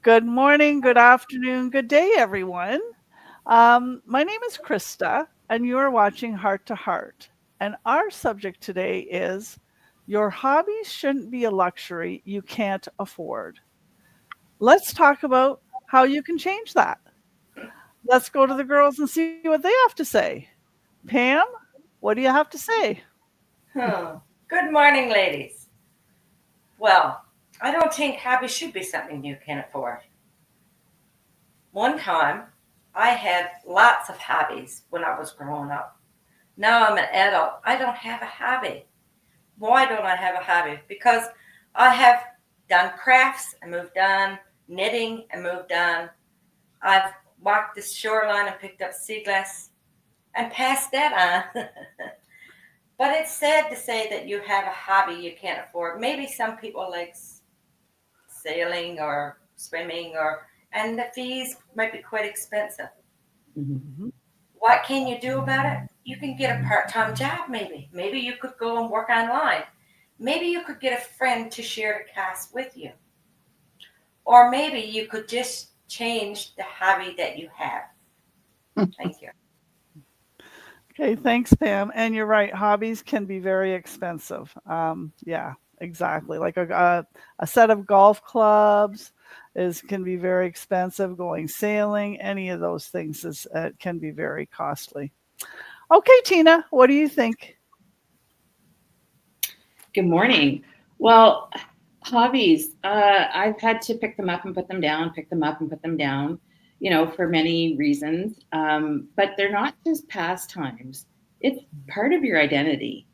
Good morning, good afternoon, good day, everyone. My name is Krista, and you are watching Heart to Heart. And our subject today is your hobbies shouldn't be a luxury you can't afford. Let's talk about how you can change that. Let's go to the girls and see what they have to say. Pam, what do you have to say? Good morning, ladies. Well, I don't think hobbies should be something you can afford. One time, I had lots of hobbies when I was growing up. Now I'm an adult. I don't have a hobby. Why don't I have a hobby? Because I have done crafts and moved on, knitting and moved on. I've walked the shoreline and picked up sea glass and passed that on. But it's sad to say that you have a hobby you can't afford. Maybe some people like sailing or swimming and the fees might be quite expensive. Mhm. What can you do about it? You can get a part-time job maybe. Maybe you could go and work online. Maybe you could get a friend to share the cost with you. Or maybe you could just change the hobby that you have. Thank you. Okay, thanks, Pam. And you're right, hobbies can be very expensive. Yeah, exactly. Like a set of golf clubs is can be very expensive. Going sailing, any of those things is can be very costly. Okay, Tina, what do you think? Good morning. Well, hobbies, I've had to pick them up and put them down, pick them up and put them down, for many reasons. But they're not just pastimes, it's part of your identity.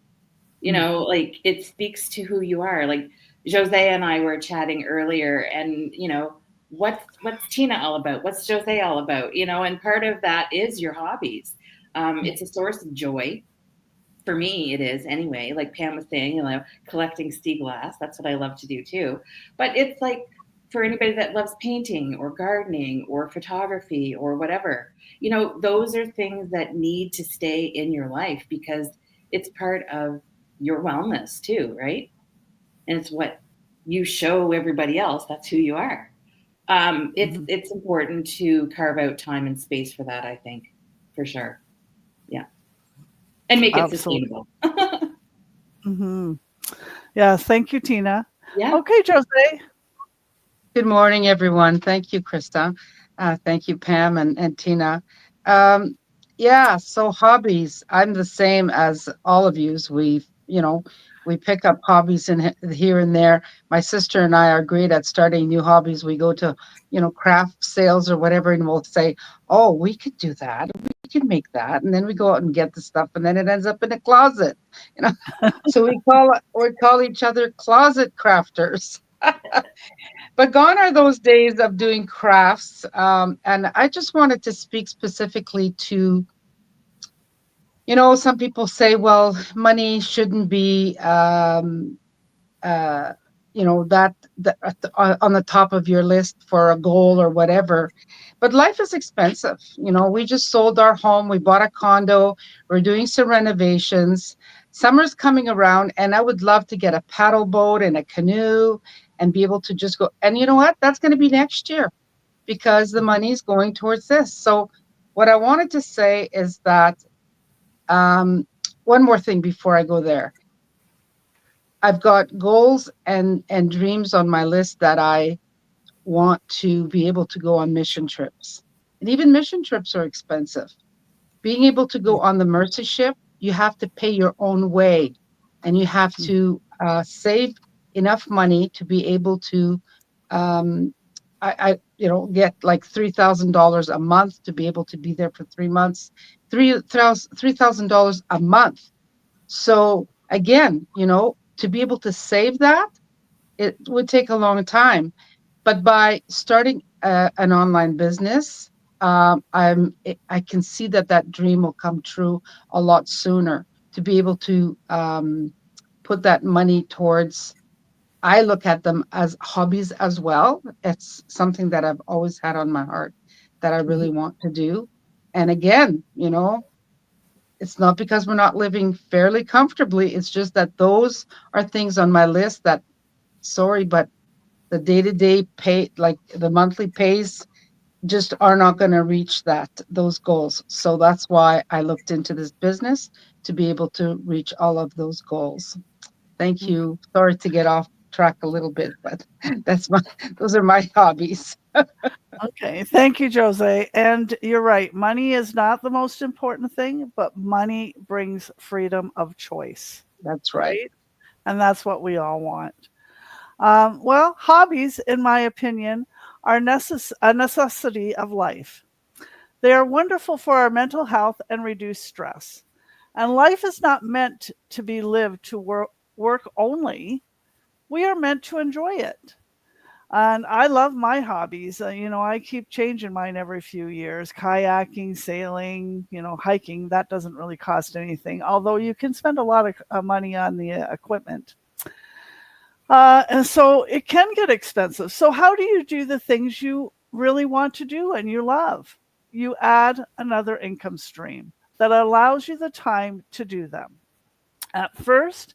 Mm. Like it speaks to who you are. Like Jose and I were chatting earlier, and, what's Tina all about? What's Jose all about? And part of that is your hobbies. It's a source of joy for me. It is anyway. Like Pam was saying, collecting sea glass, that's what I love to do too. But it's like for anybody that loves painting or gardening or photography or whatever, those are things that need to stay in your life because it's part of your wellness too, right? And it's what you show everybody else. That's who you are. Mhm. It's important to carve out time and space for that, I think, for sure. Yeah. And make it Absolutely. sustainable. Hmm. Yes, thank you, Tina. Yeah. Okay, Jose. Good morning, everyone. Thank you, Krista. Thank you, Pam and Tina. Um, yeah, so hobbies. I'm the same as all of yous. We pick up hobbies in here and there. My sister and I are great at starting new hobbies. We go to, craft sales or whatever, and we'll say, "Oh, we could do that. We could make that," and then we go out and get the stuff, and then it ends up in a closet. You know, so we call each other closet crafters. But gone are those days of doing crafts. And I just wanted to speak specifically to, some people say, well, money shouldn't be, uh, that on the top of your list for a goal or whatever. But life is expensive. We just sold our home, we bought a condo, we're doing some renovations. Summer's coming around, and I would love to get a paddle boat and a canoe and be able to just go. And you know what? That's going to be next year because the money's going towards this. So, what I wanted to say is that um, one more thing before I go there. I've got goals and dreams on my list that I want to be able to go on mission trips. And even mission trips are expensive. Being able to go on the Mercy ship, you have to pay your own way, and you have to save enough money to be able to um, get like $3,000 a month to be able to be there for 3 months. $3,000 a month. So again, to be able to save that, it would take a long time. But by starting an online business, I can see that dream will come true a lot sooner. To be able to put that money towards, I look at them as hobbies as well. It's something that I've always had on my heart that I really want to do. And again, it's not because we're not living fairly comfortably. It's just that those are things on my list that, sorry, but The day-to-day pay, like the monthly pays, just are not going to reach those goals. So that's why I looked into this business to be able to reach all of those goals. Thank you. Sorry to get off track a little bit, but that's my those are my hobbies. Okay, thank you, Jose. And you're right, money is not the most important thing, but money brings freedom of choice, That's right. right? And that's what we all want. Well, hobbies, in my opinion, are a necessity of life. They are wonderful for our mental health and reduce stress. And life is not meant to be lived to work only. We are meant to enjoy it. And I love my hobbies. I keep changing mine every few years. Kayaking, sailing, hiking, that doesn't really cost anything, although you can spend a lot of money on the equipment. And so it can get expensive. So, how do you do the things you really want to do and you love? You add another income stream that allows you the time to do them. At first,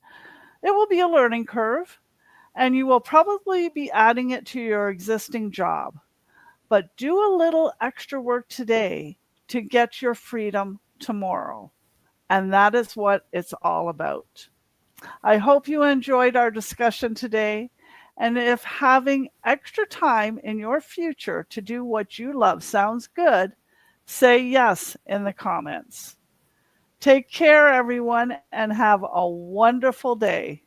it will be a learning curve, and you will probably be adding it to your existing job. But do a little extra work today to get your freedom tomorrow. And that is what it's all about. I hope you enjoyed our discussion today. And if having extra time in your future to do what you love sounds good, say yes in the comments. Take care, everyone, and have a wonderful day.